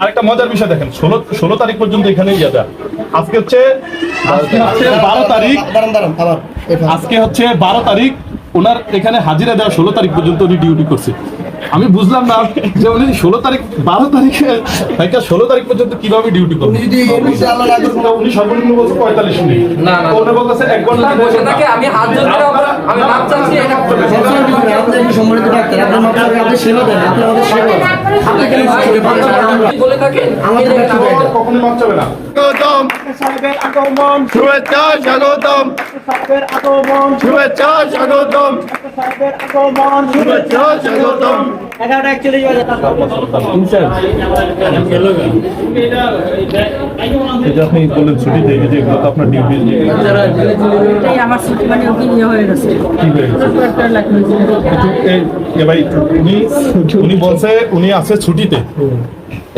আরেকটা মজার বিষয় দেখেন, 16 তারিখ পর্যন্ত এখানে আজকে হচ্ছে 12 তারিখ, আজকে হচ্ছে 12 তারিখ, ওনার এখানে হাজিরা দেওয়া 16 তারিখ পর্যন্ত উনি ডিউটি করছে। আমি বুঝলাম না যে উনি 16 তারিখ 12 তারিখে 16 তারিখ পর্যন্ত কিভাবে ডিউটি করবেন। উনি সর্বনিম্ন বলছে 45 মিনিট, না না ওরা বলতেছে 1 ঘন্টা বসে থাকে। আমি হাত জোর করে আমি মাপ চাচ্ছি, এটা আপনি সম্মানিত ডাক্তার, আপনি মাপ চাচ্ছেন, আপনি সেবা দেন, আপনি আমাদের সেবা আপনি কেন বলে থাকেন আমাদের কখনো মাপ চাবে না। স্বাগতম সাহেবের আগমন, শুভেচ্ছা স্বাগতম সাহেবের আগমন, শুভেচ্ছা স্বাগতম সাহেবের আগমন, শুভেচ্ছা স্বাগতম। 11:41 বাজে আপনি বললেন ছুটি দেয় যে এগুলো তো আপনার ডিউটি, আমার ছুটি মানে হয়ে গেছে। উনি বলছে উনি আছে ছুটিতে,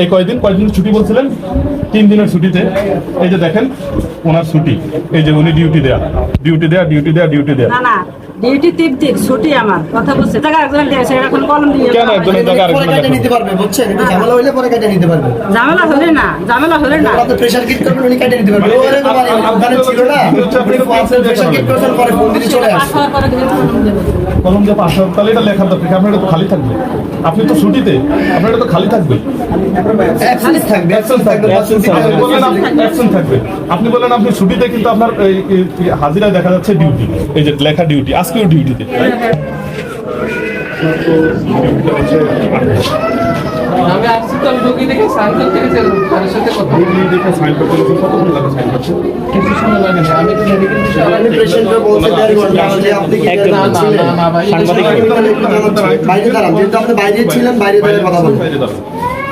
এই কয়দিন ছুটি বলছিলেন, 3 দিনের ছুটিতে। এই যে দেখেন ওনার ছুটি, এই যে উনি ডিউটি দেয়া। না না ডিউটি 3 দিন ছুটি, আমার কথা বলছে টাকা একজন দিয়েছে, এখন কলম দিয়ে কেন একজনের জায়গা আরেকজন কেটে নিতে পারবে, বুঝছেন? এটা ঝামেলা হইলে পরে কেটে নিতে পারবে। ঝামেলা হলে না আপনি প্রেসার কিট করবেন, উনি কেটে নিতে পারবে। ওরে বাবা, আপনার ছিল না, আপনি প্রেসার কিট করেন, পরে ফোন দিয়ে চলে আসে কলম দিয়ে পাশ হবে, তাহলে এটা লেখার দরকার, আপনার এটা তো খালি থাকবে। আপনি তো ছুটিতে, আপনার এটা তো খালি থাকবে, অ্যাবসেন্স থাকবে। অ্যাবসেন্ট থাকবে। আপনি বললেন আপনি ছুটিতে, কিন্তু আপনার হাজিরায় দেখা যাচ্ছে ডিউটি, এই যে লেখা ডিউটি, আজকেও ডিউটিতে। আমি আসছি তো রোগী দেখে সাইন করতে গেছি, তার সাথে কথা রোগী দেখে সাইন করতে গেছি, কতক্ষণ লাগে সাইন করতে? কিছু সময় লাগে না। আমি তো আমি পেশেন্টকে বলতে 1.5 ঘন্টা যে আপনি কি না ভাই, বাইরে দাঁড়ান, যেহেতু আপনি বাইরে ছিলেন, বাইরে দাঁড়িয়ে কথা বলুন।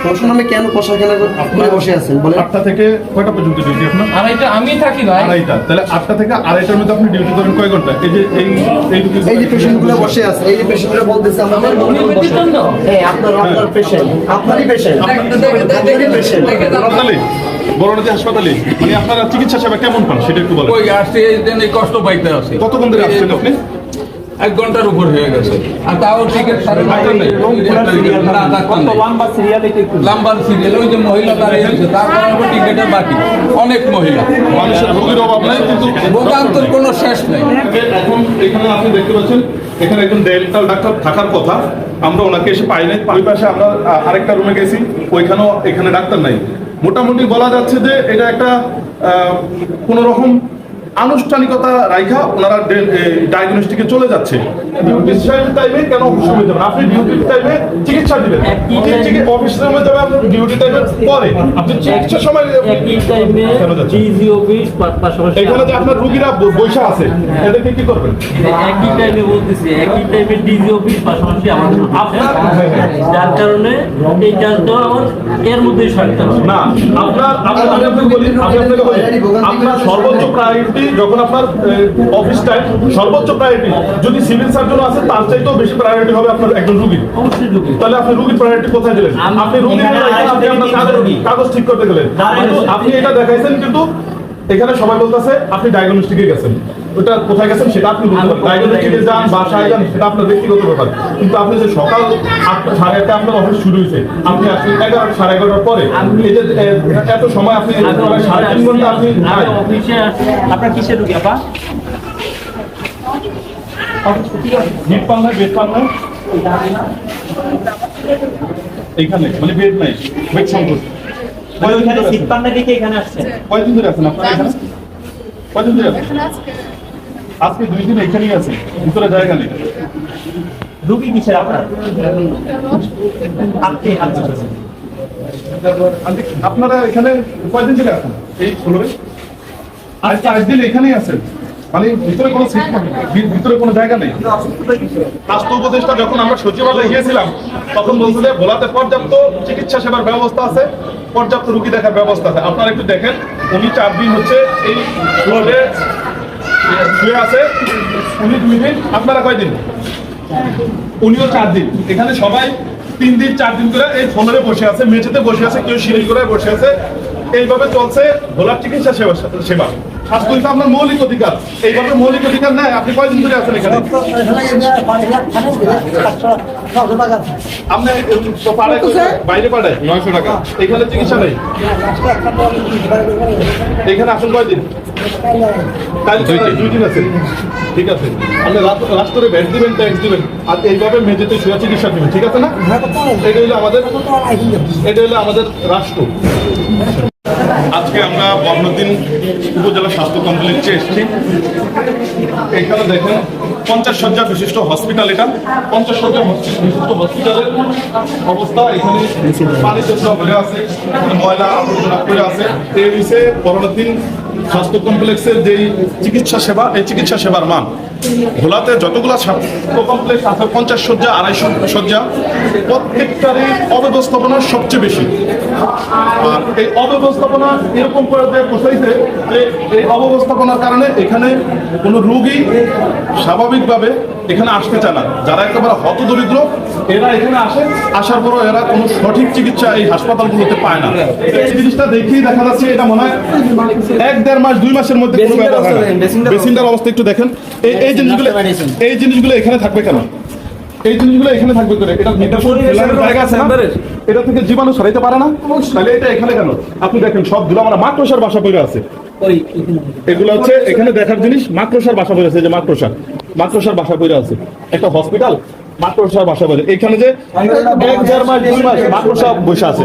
প্রশ্ন আমি কেন কষাখানা করে বসে আছেন বলে? 8টা থেকে কয়টা পর্যন্ত ডিউটি আপনার? আড়াইটা আমি থাকি ভাই। 2:30, তাহলে 8টা থেকে 2:30টার মধ্যে আপনি ডিউটি করেন কয় ঘন্টা? এই যে এই যে পেশেন্টগুলো বসে আছে, এই যে পেশেন্টরা বলতেছে আমাদের হ্যাঁ আপনার পেশেন্ট, আপনারই পেশেন্ট, আপনারই পেশেন্ট। বড়নদী হাসপাতালে মানে আপনারা চিকিৎসা সেবা কেমন পান সেটা একটু বলেন। ওই আসছে এই কষ্ট পাইতে আছে। কতক্ষণ ধরে আসছেন আপনি? 1 ঘন্টার উপর হয়ে গেছে, আর তাও টিকিট লাম্বার সিরিয়াল, ওই যে মহিলা দাঁড়িয়ে আছে, তারপর টিকিটের বাকি অনেক মহিলা, মানুষের রোগীর অভাব নাই, কিন্তু ভোগান্তর কোনো শেষ নেই। এখন এখানে আপনি দেখতে পাচ্ছেন এখানে একজন ডেন্টাল ডাক্তার থাকার কথা, আমরা ওনাকে এসে পাই নাই। ওই পাশে আমরা আরেকটা রুমে গেছি, ওইখানেও এখানে ডাক্তার নাই। মোটামুটি বলা যাচ্ছে যে এটা একটা কোন রকম আনুষ্ঠানিকতা রাইখা ওনারা ডায়াগনস্টিকে চলে যাচ্ছে। ডিউটির টাইমে কেন অফিস রুমে যাবেন? আপনি ডিউটির টাইমে চিকিৎসা দিবেন, অফিস রুমে যাবেন আপনি ডিউটি টাইমে পরে, আপনি চিকিৎসার সময় কেন যাচ্ছেন? এখানে যে আপনার রোগীরা বৈশা আছে, এদেরকে কি করবেন? একই টাইমে বলতেছি, একই টাইমে ডিজি অফিস পাশাপাশি আমাদের যার কারণে এই কাজটাও আমার এর মধ্যেই সারতে হবে না। আপনার আপনার সর্বোচ্চ প্রায়োরিটি যখন আপনার অফিস টাইম, সর্বোচ্চ প্রায়োরিটি যদি সিভিল সার্জন আছে তার চাইতেও বেশি প্রায়োরিটি হবে আপনার একজন রোগী। তাহলে আপনি রোগীর প্রায়োরিটি কোথায় দিলেন? আপনি রোগীর কাগজ ঠিক করতে গেলেন, আপনি এটা দেখাইছেন, কিন্তু এখানে সবাই বলতেছে আপনি ডায়াগনস্টিকে গেছেন। ওটা কোথায় গেছেন সেটা আপনি বলতে পারেন, ডায়াগনস্টিকে যান, বাসায় যান, সেটা আপনার ব্যক্তিগত ব্যাপার। কিন্তু আপনি যে সকাল 8টা 8:30 আপনার অফিস শুরু হয়েছে, আপনি আসলে 11টা 11:30 পরে, এই যে এত সময় আপনি 3.5 ঘন্টা আপনি অফিসে আপনার কিসের রোগী আপা? বেড পান নাই এইখানে, মানে বেড নাই, বেড সংকট। ওইখানে সিট পান না দেখে এখানে আসছে। কয়দিন ধরে আছেন আপনারা এখানে? কয়দিন ধরে আছেন? আজকে 2 দিন এখানেই আছে, ভিতরে জায়গা নেই। রোগী কিসের আপনার? আপনারা এখানে কয়দিন ধরে আছেন? এই 16 আর 4 দিন এখানেই আছেন, মানে ভিতরে কোনো সিট নেই, ভিতরে কোনো জায়গা নেই। স্বাস্থ্য উপদেষ্টা যখন আমরা সচিবালয়ে গিয়েছিলাম তখন বলছিল ভোলাতে পর্যাপ্ত চিকিৎসা সেবার ব্যবস্থা আছে, পর্যাপ্ত রোগী দেখার ব্যবস্থা আছে। আপনারা একটু দেখেন, উনি 4 দিন হচ্ছে এই ফ্লোরে শুয়ে আছে, উনি 2 দিন, আপনারা কয়দিন? উনিও 4 দিন। এখানে সবাই 3 দিন 4 দিন করে এই ফ্লোরে বসে আছে, মেঝেতে বসে আছে, কেউ সিঁড়ি করে বসে আছে। এইভাবে চলছে ভোলার চিকিৎসা সেবা। স্বাস্থ্য হচ্ছে আপনার মৌলিক অধিকার। এইভাবে মৌলিক অধিকার নেয়, আপনি কয়দিন ধরে আছেন এখানে? আপনি তো পাড়ায় বাইরে পাড়ায় 900 টাকা, এখানে চিকিৎসা নেই। এখানে আসুন কয়দিন? কাল 2 দিন আছে, ঠিক আছে। আপনি রাষ্ট্রে ভ্যাট দিবেন, ট্যাক্স দিবেন, আর এইভাবে মেঝেতে শুয়ে চিকিৎসা দিবেন, ঠিক আছে না? এটা হলো আমাদের রাষ্ট্র। আজকে আমরা বর্ণদিন উপজেলা স্বাস্থ্য কমপ্লেক্সে এসেছি। এখানে দেখেন 50 শয্যা বিশিষ্ট হসপিটাল, এটা 50 শয্যা বিশিষ্ট হসপিটালের অবস্থা। এখানে পানি চোখা ভরে আছে, এখানে ময়লা আবর্জনা করে আছে। এই হচ্ছে বর্ণদিন স্বাস্থ্য কমপ্লেক্সের যেই চিকিৎসা সেবা, এই চিকিৎসা সেবার মান। ভোলাতে যতগুলো স্বাস্থ্য কমপ্লেক্স আছে 50 শয্যা 250 শয্যা, প্রত্যেকটারই অব্যবস্থাপনা সবচেয়ে বেশি। আর এই অব্যবস্থাপনা এরকম করে বসাইছে যে এই অব্যবস্থাপনার কারণে এখানে কোনো রোগী স্বাভাবিকভাবে এখানে আসতে চায় না। যারা একেবারে হতদরিদ্র এরা এখানে আসে, আসার পরও এরা কোনো সঠিক চিকিৎসা এই হাসপাতালগুলোতে পায় না। এই জিনিসটা দেখেই দেখা যাচ্ছে এটা মনে হয় 1-1.5 মাস 2 মাসের মধ্যে কোনো ব্যাপার হয় না। বেসিনটার অবস্থা একটু দেখেন। এই জিনিসগুলো এখানে থাকবে কেন? এই জিনিসগুলো এখানে থাকবে করে, এটা জায়গা আছে না, এটা থেকে জীবাণু ছড়াইতে পারে না, তাহলে এটা এখানে কেন? আপনি দেখেন সবগুলো আমরা মাকড়সার বাসা পড়ে আছে। এগুলো হচ্ছে এখানে দেখার জিনিস, মাকড়সার বাসা পড়ে আছে, যে মাকড়সার বাসা পড়ে আছে। একটা হসপিটাল মাকড়সার বাসা পড়ে, এখানে যে 1-1.5 মাস 2 মাস মাকড়সা বসে আছে,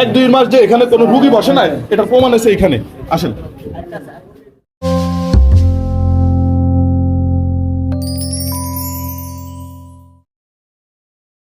1-2 মাস যে এখানে কোনো রুগী বসে নাই, এটা প্রমাণ আছে এখানে। আসেন।